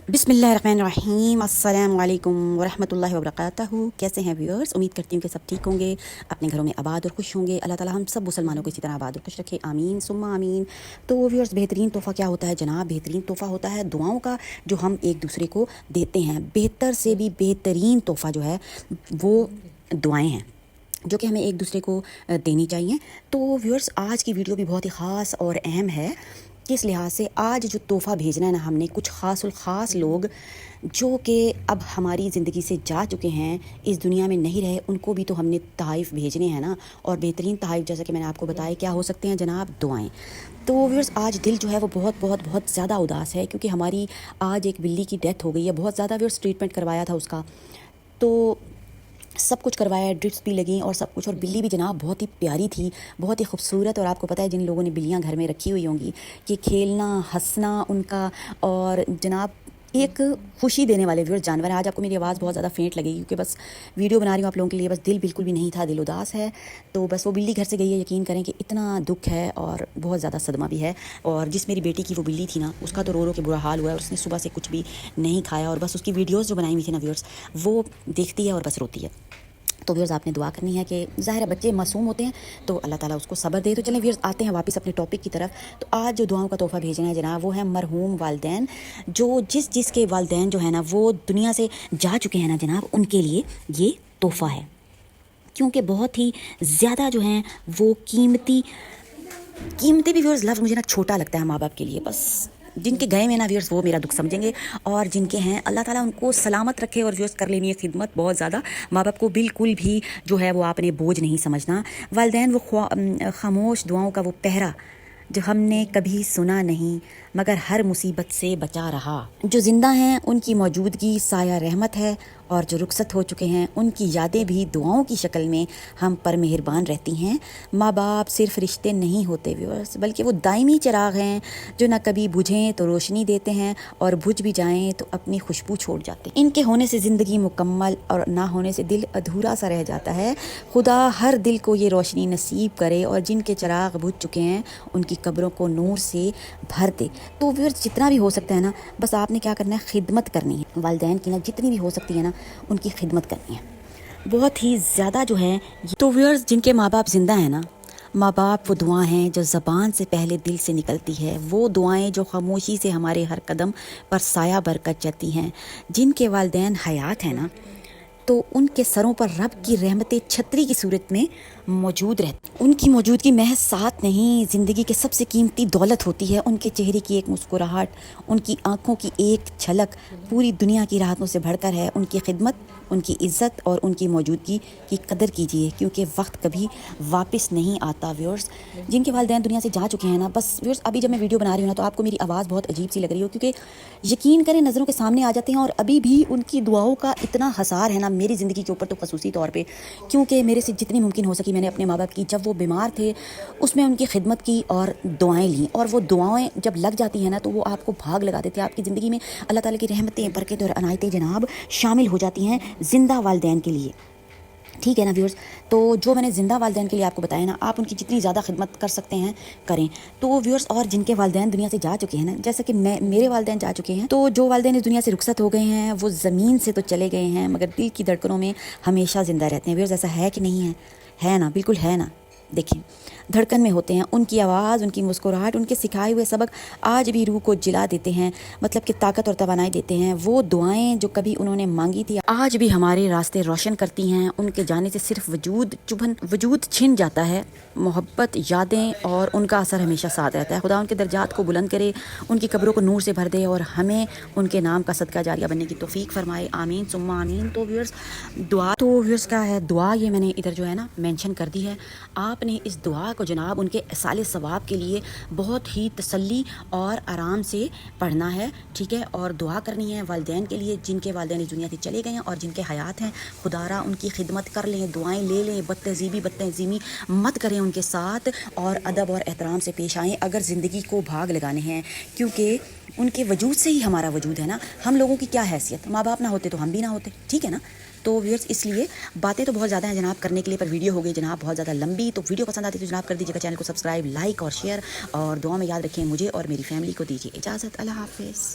बिस्मिल्लाहिर्रहमानिर्रहीम, अस्सलाम वालेकुम वरहमतुल्लाहि वबरकातुहू। कैसे हैं व्यूअर्स? उम्मीद करती हूँ कि सब ठीक होंगे, अपने घरों में आबाद और खुश होंगे। अल्लाह ताला हम सब मुसलमानों को इसी तरह आबाद और खुश रखे, आमीन सुम्मा आमीन। तो व्यूअर्स, बेहतरीन तोहफ़ा क्या होता है जनाब? बेहतरीन तोहफ़ा होता है दुआओं का, जो हम एक दूसरे को देते हैं। बेहतर से भी बेहतरीन तोहफ़ा जो है वो दुआएँ हैं, जो कि हमें एक दूसरे को देनी चाहिए। तो व्यूअर्स, आज की वीडियो भी बहुत ही ख़ास और अहम है। किस लिहाज से? आज जो तोहफ़ा भेजना है ना हमने, कुछ ख़ास लोग जो कि अब हमारी ज़िंदगी से जा चुके हैं, इस दुनिया में नहीं रहे, उनको भी तो हमने तोहफ़े भेजने हैं ना। और बेहतरीन तोहफ़े, जैसा कि मैंने आपको बताया, क्या हो सकते हैं जनाब? दुआएं। तो व्यूअर्स, आज दिल जो है वो बहुत ज़्यादा उदास है, क्योंकि हमारी आज एक बिल्ली की डेथ हो गई है। बहुत ज़्यादा व्यूअर्स ट्रीटमेंट करवाया था उसका, तो सब कुछ करवाया, ड्रिप्स भी लगी और सब कुछ। और बिल्ली भी जनाब बहुत ही प्यारी थी, बहुत ही खूबसूरत। और आपको पता है, जिन लोगों ने बिल्लियाँ घर में रखी हुई होंगी, ये खेलना हंसना उनका, और जनाब एक खुशी देने वाले व्यूअर्स जानवर है। आज आपको मेरी आवाज़ बहुत ज़्यादा फेंट लगेगी, क्योंकि बस वीडियो बना रही हूँ आप लोगों के लिए। बस दिल बिल्कुल भी नहीं था, दिल उदास है। तो बस वो बिल्ली घर से गई है, यकीन करें कि इतना दुख है और बहुत ज़्यादा सदमा भी है। और जिस मेरी बेटी की वो बिल्ली थी ना, उसका तो रो के बुरा हाल हुआ है। उसने सुबह से कुछ भी नहीं खाया, और बस उसकी वीडियोज़ जो बनाई हुई थी ना व्यूअर्स, वो देखती है और बस रोती है। तो व्यूअर्स, आपने दुआ करनी है कि ज़ाहिर है बच्चे मासूम होते हैं, तो अल्लाह ताला उसको सब्र दे। तो चलें व्यूअर्स, आते हैं वापस अपने टॉपिक की तरफ। तो आज जो दुआओं का तोहफ़ा भेजना है जनाब, वो है मरहूम वालिदैन। जो जिसके वालिदैन जो है ना वो दुनिया से जा चुके हैं ना जनाब, उनके लिए ये तोहफ़ा है। क्योंकि बहुत ही ज़्यादा जो हैं वो कीमती भी व्यूअर्स, लफ्ज़ मुझे ना छोटा लगता है माँ बाप के लिए। बस जिनके गए में ना व्यूअर्स, वो मेरा दुख समझेंगे, और जिनके हैं अल्लाह ताला उनको सलामत रखे। और व्यूअर्स, कर लेनी है खिदमत बहुत ज़्यादा। माँ बाप को बिल्कुल भी जो है वो आपने बोझ नहीं समझना। वालिदैन वो खामोश दुआओं का वो पहरा, जो हमने कभी सुना नहीं मगर हर मुसीबत से बचा रहा। जो ज़िंदा हैं उनकी मौजूदगी साया रहमत है, और जो रुखसत हो चुके हैं उनकी यादें भी दुआओं की शक्ल में हम पर मेहरबान रहती हैं। माँ बाप सिर्फ रिश्ते नहीं होते व्यूअर्स, बल्कि वो दायमी चिराग हैं, जो ना कभी बुझें तो रोशनी देते हैं, और बुझ भी जाएं तो अपनी खुशबू छोड़ जाते हैं। इनके होने से ज़िंदगी मुकम्मल, और ना होने से दिल अधूरा सा रह जाता है। खुदा हर दिल को ये रोशनी नसीब करे, और जिनके चिराग बुझ चुके हैं उनकी कब्रों को नूर से भर दे। तो व्यूअर्स, जितना भी हो सकता है ना, बस आपने क्या करना है, खिदमत करनी है वालिदैन की ना, जितनी भी हो सकती है ना, उनकी खिदमत करनी है बहुत ही ज़्यादा जो है। तो व्यूअर्स, जिनके माँ बाप ज़िंदा हैं ना, माँ बाप वो दुआ हैं जो ज़बान से पहले दिल से निकलती है। वो दुआएं जो खामोशी से हमारे हर कदम पर साया बरकत जाती हैं। जिनके वालिदैन हयात हैं ना, तो उनके सरों पर रब की रहमतें छतरी की सूरत में मौजूद रहती। उनकी मौजूदगी महज साथ नहीं, ज़िंदगी के सबसे कीमती दौलत होती है। उनके चेहरे की एक मुस्कुराहट, उनकी आंखों की एक झलक पूरी दुनिया की राहतों से बढ़कर है। उनकी खिदमत, उनकी इज़्ज़त और उनकी मौजूदगी की कदर कीजिए, क्योंकि वक्त कभी वापस नहीं आता। व्यूअर्स, जिनके वालिदैन दुनिया से जा चुके हैं ना, बस व्यूअर्स, अभी जब मैं वीडियो बना रही हूँ ना, तो आपको मेरी आवाज़ बहुत अजीब सी लग रही हो, क्योंकि यकीन करें नज़रों के सामने आ जाते हैं। और अभी भी उनकी दुआओं का इतना हसार है ना मेरी ज़िंदगी के ऊपर, तो खसूसी तौर पे, क्योंकि मेरे से जितनी मुमकिन हो सकी मैंने अपने माँ बाप की, जब वो बीमार थे उसमें उनकी खिदमत की और दुआएं ली। और वो दुआएं जब लग जाती हैं ना, तो वो आपको भाग लगा देते हैं। आपकी ज़िंदगी में अल्लाह ताला की रहमतें, बरकत और अनायतें जनाब शामिल हो जाती हैं ज़िंदा वालिदैन के लिए। ठीक है ना व्यूअर्स? तो जो मैंने ज़िंदा वालिदैन के लिए आपको बताया ना, आप उनकी जितनी ज़्यादा खिदमत कर सकते हैं करें। तो व्यूअर्स, और जिनके वालिदैन दुनिया से जा चुके हैं ना, जैसे कि मेरे वालिदैन जा चुके हैं, तो जो वालिदैन इस दुनिया से रुखसत हो गए हैं, वो ज़मीन से तो चले गए हैं, मगर दिल की धड़कनों में हमेशा ज़िंदा रहते हैं। व्यूअर्स, ऐसा है कि नहीं है? है ना? बिल्कुल है ना। देखिए, धड़कन में होते हैं। उनकी आवाज़, उनकी मुस्कुराहट, उनके सिखाए हुए सबक आज भी रूह को जिला देते हैं, मतलब कि ताकत और तवानाई देते हैं। वो दुआएं जो कभी उन्होंने मांगी थी, आज भी हमारे रास्ते रोशन करती हैं। उनके जाने से सिर्फ वजूद छिन जाता है, मोहब्बत, यादें और उनका असर हमेशा साथ रहता है। खुदा उनके दर्जात को बुलंद करे, उनकी कब्रों को नूर से भर दे, और हमें उनके नाम का सदका जारिया बनने की तौफीक फरमाए, आमीन सुम्मा आमीन। तो व्यूअर्स, दुआ, तो व्यूअर्स क्या है, दुआ ये मैंने इधर जो है ना मेंशन कर दी है। आपने इस दुआ को जनाब उनके साले सवाब के लिए बहुत ही तसल्ली और आराम से पढ़ना है, ठीक है। और दुआ करनी है वालिदैन के लिए, जिनके वालिदैन इस दुनिया से चले गए हैं और जिनके हयात हैं। खुदारा उनकी खिदमत कर लें, दुआएं ले लें, बदतज़ीमी मत करें उनके साथ, और अदब और एहतराम से पेश आएँ अगर ज़िंदगी को भाग लगाने हैं, क्योंकि उनके वजूद से ही हमारा वजूद है ना। हम लोगों की क्या हैसियत, माँ बाप ना होते तो हम भी ना होते, ठीक है ना। तो व्यूअर्स, इसलिए बातें तो बहुत ज़्यादा हैं जनाब करने के लिए, पर वीडियो हो गई जनाब बहुत ज़्यादा लंबी। तो वीडियो पसंद आती है तो जनाब कर दीजिएगा चैनल को सब्सक्राइब, लाइक और शेयर, और दुआ में याद रखें मुझे और मेरी फैमिली को। दीजिए इजाज़त, अल्लाह हाफ़िज़।